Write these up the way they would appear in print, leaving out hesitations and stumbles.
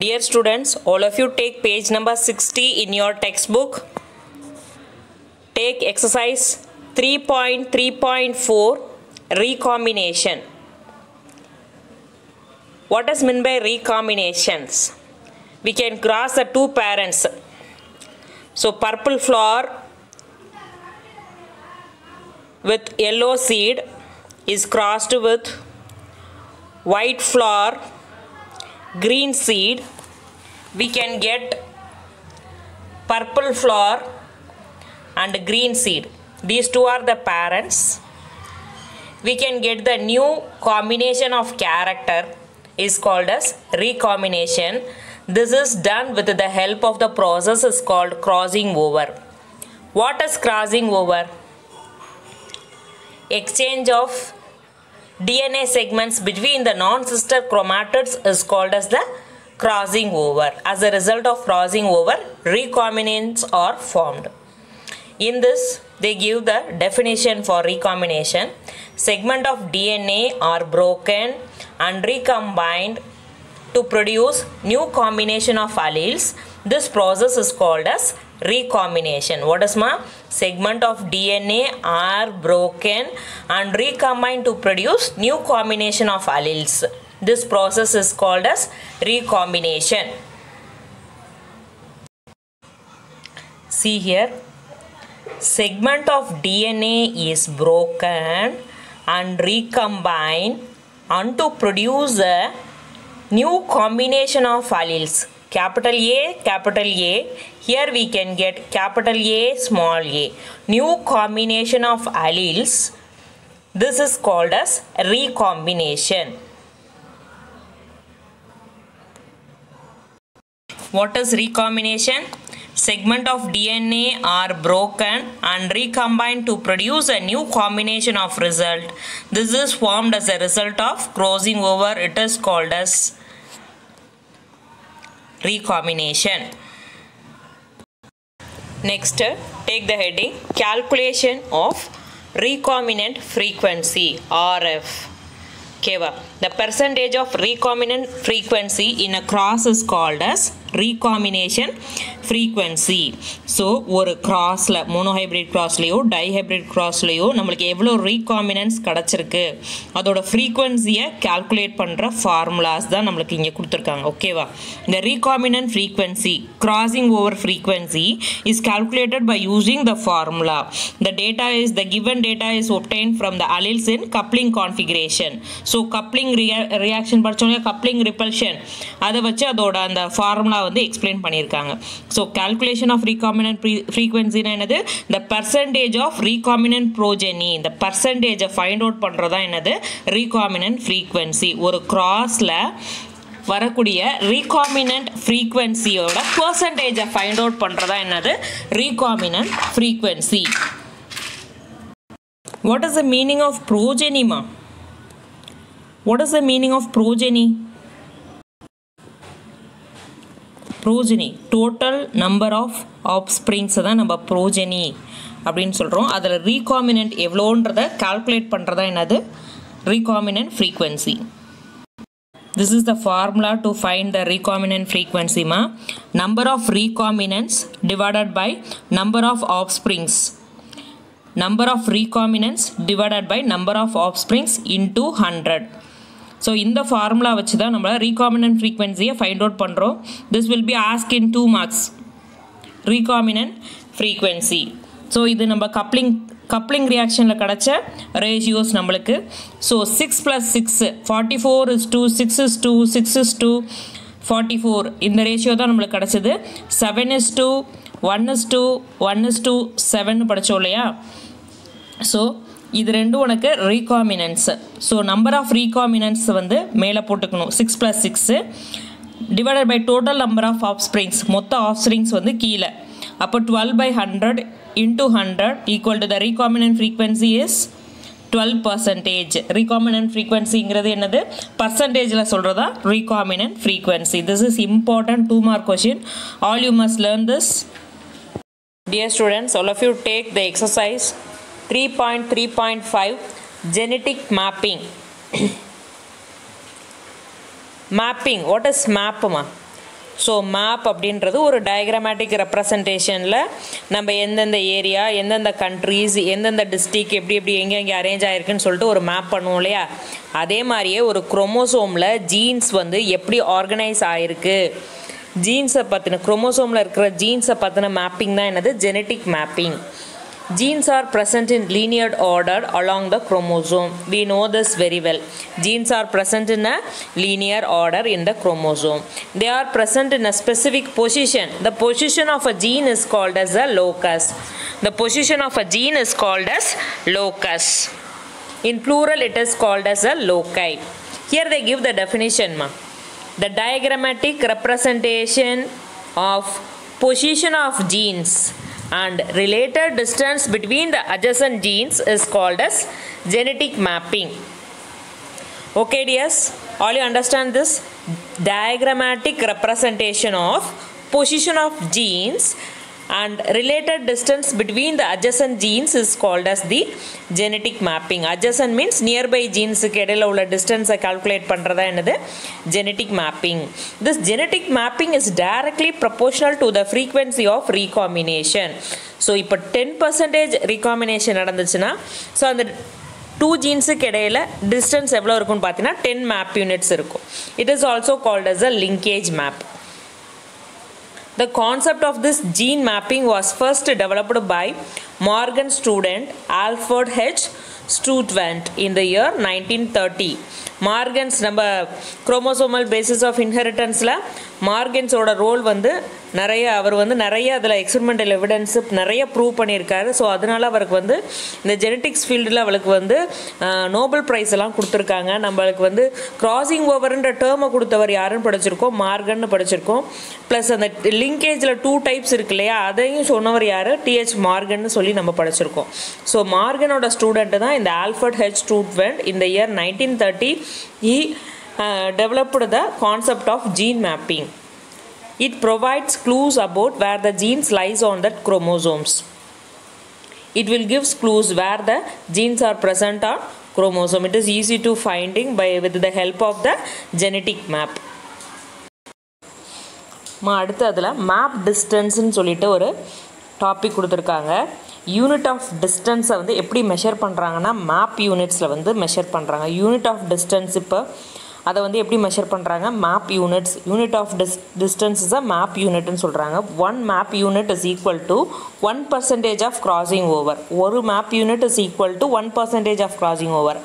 Dear students, all of you take page number 60 in your textbook. Take exercise 3.3.4 recombination. What is meant by recombinations? We can cross the two parents. So purple flower with yellow seed is crossed with white flower, green seed. We can get purple flower and green seed. These two are the parents. We can get the new combination of character is called as recombination. This is done with the help of the process is called crossing over. What is crossing over? Exchange of DNA segments between the non-sister chromatids is called as the crossing over. As a result of crossing over, recombinants are formed. In this, they give the definition for recombination. Segment of DNA are broken and recombined to produce new combination of alleles. This process is called as recombination. What is ma? Segment of DNA are broken and recombined to produce new combination of alleles. This process is called as recombination. See here, segment of DNA is broken and recombined and to produce a new combination of alleles. Capital A, here we can get capital A, small a. New combination of alleles. This is called as recombination. What is recombination? Segment of DNA are broken and recombined to produce a new combination of result. This is formed as a result of crossing over. It is called as recombination. Next, take the heading calculation of recombinant frequency RF. The percentage of recombinant frequency in a cross is called as recombination frequency. So, one cross la monohybrid cross layo, dihybrid cross layo, namalukku evlo recombinants kadachirukku. Adoda frequency calculate பண்ற formulas தான் நமக்கு இங்க கொடுத்திருக்காங்க. ஓகேவா? The recombinant frequency, crossing over frequency is calculated by using the formula. The given data is obtained from the alleles in coupling configuration. So coupling reaction படிச்சோம்ல, coupling repulsion, அதை வச்சு அதோட அந்த ஃபார்முலா வந்து எக்ஸ்பிளைன் பண்ணியிருக்காங்க. So calculation of recombinant frequency என்னது? The percentage of recombinant progeny. இந்த percentage find out பண்ணுறதா என்னது? recombinant frequency. ஒரு கிராஸில் வரக்கூடிய recombinant frequencyயோட percentage ஃபைண்ட் அவுட் பண்ணுறதா என்னது? recombinant frequency. What is the meaning of progeny, ma? What is the meaning of progeny? Progeny, total number of offsprings தான் நம்ம progeny அப்படின்னு சொல்கிறோம். அதில் recombinant எவ்வளோன்றதை calculate பண்ணுறதா என்னது? recombinant frequency. This is the formula to find the recombinant frequency, ma. Number of recombinants divided by number of offsprings. Number of recombinants divided by number of offsprings into 100. So in the formula வச்சு தான் நம்ம recombinant frequency find out பண்றோம். This will be asked in 2 marks. Recombinant frequency. So இது நம்ம coupling reactionல கிடைச்ச ratios நம்மளுக்கு. So 6 plus 6, 44 is to 6 is to 6 is to 44. இந்த ratio தான் நம்மளுக்கு கிடைச்சது. 7 is to 1 is to 1 is to 7 படிச்சோம் இல்லையா? So இது ரெண்டும் உனக்கு recombinants. So number of recombinants வந்து மேலே போட்டுக்கணும். 6 plus 6 divided by total number of offsprings. மொத்த offsprings வந்து கீழே. அப்போ 12 by 100 into 100 equal to the recombinant frequency is 12%. Recombinant frequencyங்கிறது என்னது? Percentageல சொல்றதா recombinant frequency. This is important 2 mark question. All you must learn this. Dear students, all of you take the exercise 3.3.5 genetic mapping. Mapping, what is map, ma? So map அப்படின்றது ஒரு diagrammatic ரெப்ரசன்டேஷனில் நம்ம எந்தெந்த area, எந்தெந்த countries, எந்தெந்த district எப்படி எப்படி எங்கே arrange ஆகிருக்குன்னு சொல்லிட்டு ஒரு மேப் பண்ணுவோம் இல்லையா, அதே மாதிரியே ஒரு குரோமோசோமில் ஜீன்ஸ் வந்து எப்படி ஆர்கனைஸ் ஆகிருக்கு, ஜீன்ஸை பற்றின குரோமோசோமில் இருக்கிற ஜீன்ஸை பற்றின மேப்பிங் தான் என்னது genetic mapping. Genes are present in linear order along the chromosome. We know this very well. Genes are present in a linear order in the chromosome. They are present in a specific position. The position of a gene is called as a locus. The position of a gene is called as locus. In plural, it is called as a loci. Here they give the definition. The diagrammatic representation of position of genes and related distance between the adjacent genes is called as genetic mapping. Okay dears, all you understand this? Diagrammatic representation of position of genes and related distance between the adjacent genes is called as the genetic mapping. Adjacent means nearby genes க்கு இடையில உள்ள distance calculate பண்றதா என்னது genetic mapping. This genetic mapping is directly proportional to the frequency of recombination. So இப்போ 10% recombination நடந்துச்சுன்னா so அந்த 2 ஜீன்ஸுக்கு இடையில distance எவ்வளோ இருக்குன்னு பார்த்தீங்கன்னா 10 மேப் யூனிட்ஸ் இருக்கும். It is also called as a linkage map. The concept of this gene mapping was first developed by Morgan student Alfred H. Sturtevant in the year 1930. Morgan's நம்ம chromosomal basis of inheritanceல மார்கன்ஸோட role வந்து அவர் வந்து நிறைய அதில் experimental evidence நிறைய prove பண்ணியிருக்காரு. So அதனால் அவருக்கு வந்து இந்த ஜெனட்டிக்ஸ் ஃபீல்டில் அவளுக்கு வந்து நோபல் ப்ரைஸ் எல்லாம் கொடுத்துருக்காங்க. நம்மளுக்கு வந்து கிராசிங் ஓவர்ன்ற டேர்மை கொடுத்தவர் யாருன்னு படிச்சிருக்கோம், மார்கன்னு படிச்சிருக்கோம். ப்ளஸ் அந்த லிங்கேஜில் 2 டைப்ஸ் இருக்கு இல்லையா, அதையும் சொன்னவர் யார், டிஹெச் மார்கன்னு சொல்லி நம்ம படிச்சிருக்கோம். ஸோ மார்கனோட ஸ்டூடெண்ட்டு தான் இந்த ஆல்ஃபர்ட் ஹெச் ஸ்டூட்வெண்ட். இந்த year 1930 he developed the concept of gene mapping. It provides clues about where the genes lies on the chromosomes. It will give clues where the genes are present on chromosome. It is easy to finding with the help of the genetic map. அடுத்து அதில் map டிஸ்டன்ஸ்ன்னு சொல்லிட்டு ஒரு topic கொடுத்துருக்காங்க. Unit of டிஸ்டன்ஸை வந்து எப்படி measure பண்ணுறாங்கன்னா map யூனிட்ஸில் வந்து measure பண்ணுறாங்க. யூனிட் ஆஃப் டிஸ்டன்ஸ் இப்போ அதை வந்து எப்படி மெஷர் பண்ணுறாங்க, map units. Unit of distance is a map யூனிட்னு சொல்கிறாங்க. 1 map unit is equal to 1% of crossing over. ஒரு map unit is equal to 1% of crossing over.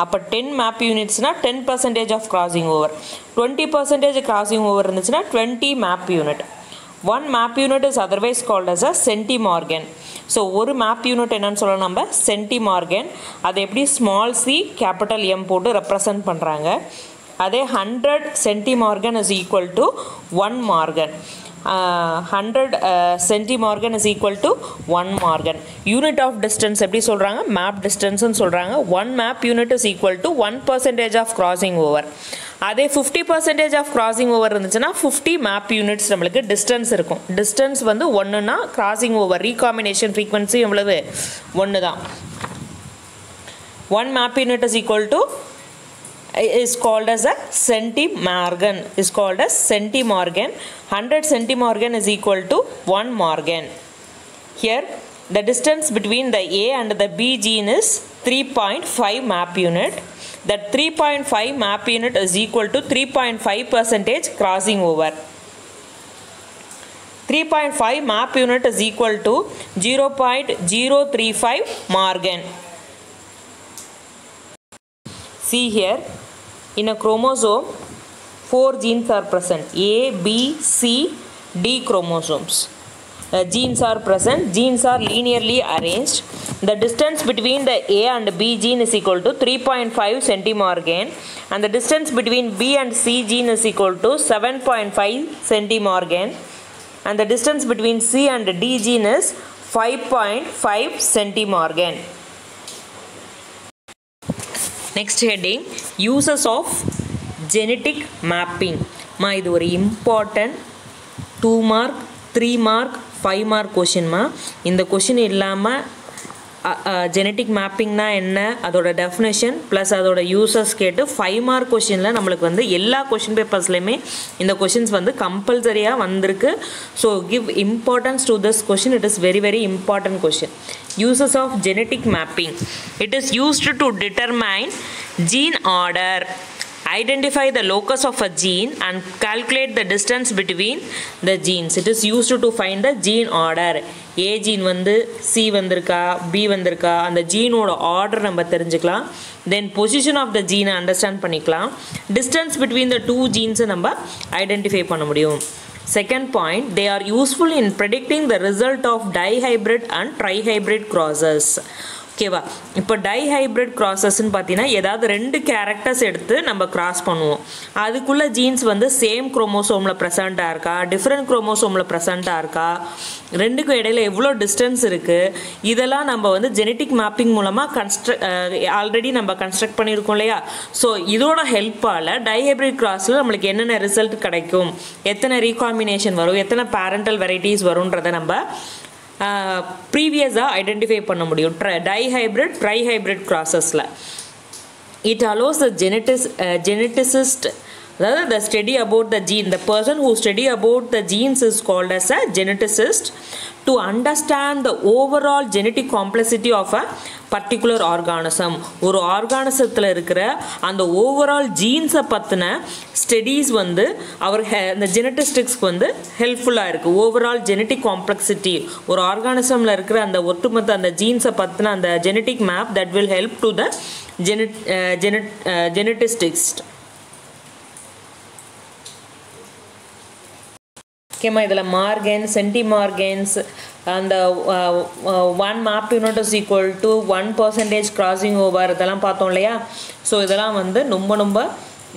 அப்போ 10 மேப் யூனிட்ஸ்னால் 10% of crossing over. 20% crossing over இருந்துச்சுன்னா 20 map unit. 1 map unit is otherwise called as a centimorgan. So ஒரு map unit என்னன்னு சொல்லலாம் நம்ம centimorgan. அதை எப்படி ஸ்மால் சி கேபிட்டல் எம் போட்டு ரெப்ரசன்ட் பண்ணுறாங்க. அதே 100 centimorgan is equal to 1 morgan. 100 centimorgan is equal to 1 morgan. Unit of distance எப்படி சொல்கிறாங்க, மேப் டிஸ்டன்ஸ்னு சொல்கிறாங்க. 1 map unit is equal to 1% of crossing over. அதே 50% ஆஃப் கிராசிங் ஓவர் இருந்துச்சுன்னா 50 மேப் யூனிட்ஸ் நம்மளுக்கு டிஸ்டன்ஸ் இருக்கும். டிஸ்டன்ஸ் வந்து 1னா கிராசிங் ஓவர் ரீகாம்பினேஷன் ஃப்ரீக்வன்சி எவ்வளவு 1 தான். 1 map unit is equal to is called as a centimorgan. Is called as centimorgan. 100 centimorgan is equal to 1 morgan. Here the distance between the A and the B gene is 3.5 map unit. That 3.5 map unit is equal to 3.5% crossing over. 3.5 map unit is equal to 0.035 morgan. See here, in a chromosome 4 genes are present. A, B, C, D chromosomes. Genes are present. Genes are linearly arranged. The distance between the A and B gene is equal to 3.5 centimorgan, and the distance between B and C gene is equal to 7.5 centimorgan, and the distance between C and D gene is 5.5 centimorgan. Next heading, uses of genetic mapping. இது ஒரு important 2 mark 3 mark 5 mark question. இந்த question இல்லாமல் genetic மேப்பிங்னா என்ன, அதோட definition plus அதோட users கேட்டு 5 mark கொஷினில் நம்மளுக்கு வந்து எல்லா கொஷின் பேப்பர்ஸ்லையுமே இந்த கொஷின்ஸ் வந்து கம்பல்சரியாக வந்திருக்கு. So give importance to this question. It is very very important question. Uses of genetic mapping. It is used to determine gene order, identify the locus of a gene and calculate the distance between the genes. It is used to find the gene order. A gene வந்து C வந்திருக்கா, B வந்திருக்கா, அந்த ஜீனோட order நம்ம தெரிஞ்சுக்கலாம். தென் position of the ஜீனை understand பண்ணிக்கலாம். Distance between the 2 ஜீன்ஸை நம்ம identify பண்ண முடியும். Second point, they are useful in predicting the result of dihybrid and trihybrid crosses. ஓகேவா, இப்போ டைஹைப்ரிட் க்ராசஸ்ன்னு பார்த்தீங்கன்னா ஏதாவது 2 கேரக்டர்ஸ் எடுத்து நம்ம கிராஸ் பண்ணுவோம். அதுக்குள்ளே ஜீன்ஸ் வந்து சேம் குரோமோசோமில் ப்ரெசண்ட்டாக இருக்கா, டிஃப்ரெண்ட் குரோமோசோமில் ப்ரெசண்ட்டாக இருக்கா, ரெண்டுக்கும் இடையில எவ்வளோ டிஸ்டன்ஸ் இருக்குது, இதெல்லாம் நம்ம வந்து ஜெனட்டிக் மேப்பிங் மூலமாக ஆல்ரெடி நம்ம கன்ஸ்ட்ரக்ட் பண்ணியிருக்கோம் இல்லையா. ஸோ இதோட ஹெல்ப்பால் டைஹைப்ரிட் கிராஸில் நம்மளுக்கு என்னென்ன ரிசல்ட் கிடைக்கும், எத்தனை ரீகாம்பினேஷன் வரும், எத்தனை பேரண்டல் வெரைட்டிஸ் வரும்ன்றதை நம்ம ப்ரீவியஸாக ஐடென்டிஃபை பண்ண முடியும் டைஹைப்ரிட் ட்ரைஹைப்ரிட் க்ராசஸில். இட் அலோஸ் த ஜெனட்டிசிஸ்ட், அதாவது the study about the gene, the person who study about the genes is called as a geneticist, to understand the overall genetic complexity of a particular organism. ஒரு ஆர்கானிசத்தில் இருக்கிற அந்த overall ஜீன்ஸை பற்றின studies வந்து அந்த ஜெனட்டிஸ்டிக்ஸ்க்கு வந்து ஹெல்ப்ஃபுல்லாக இருக்குது. ஓவரால் ஜெனட்டிக் காம்ப்ளெக்சிட்டி, ஒரு ஆர்கானிசமில் இருக்கிற அந்த ஒட்டுமொத்த அந்த ஜீன்ஸை பற்றின அந்த genetic map that will help to the geneticists. ஓகேம்மா, இதில் மார்கன்ஸ், சென்டிமார்கன்ஸ், அந்த 1 mop unit is equal to 1% crossing over, இதெல்லாம் பார்த்தோம் இல்லையா. ஸோ இதெல்லாம் வந்து ரொம்ப ரொம்ப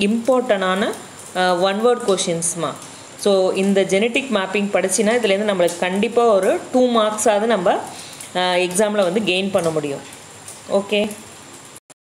இம்பார்ட்டண்டான 1 வேர்ட் கொஷின்ஸ்மா. ஸோ இந்த ஜெனட்டிக் மேப்பிங் படிச்சின்னா இதுலேருந்து நம்மளுக்கு கண்டிப்பாக ஒரு 2 மார்க்ஸாவது நம்ம எக்ஸாமில் வந்து கெயின் பண்ண முடியும். ஓகே.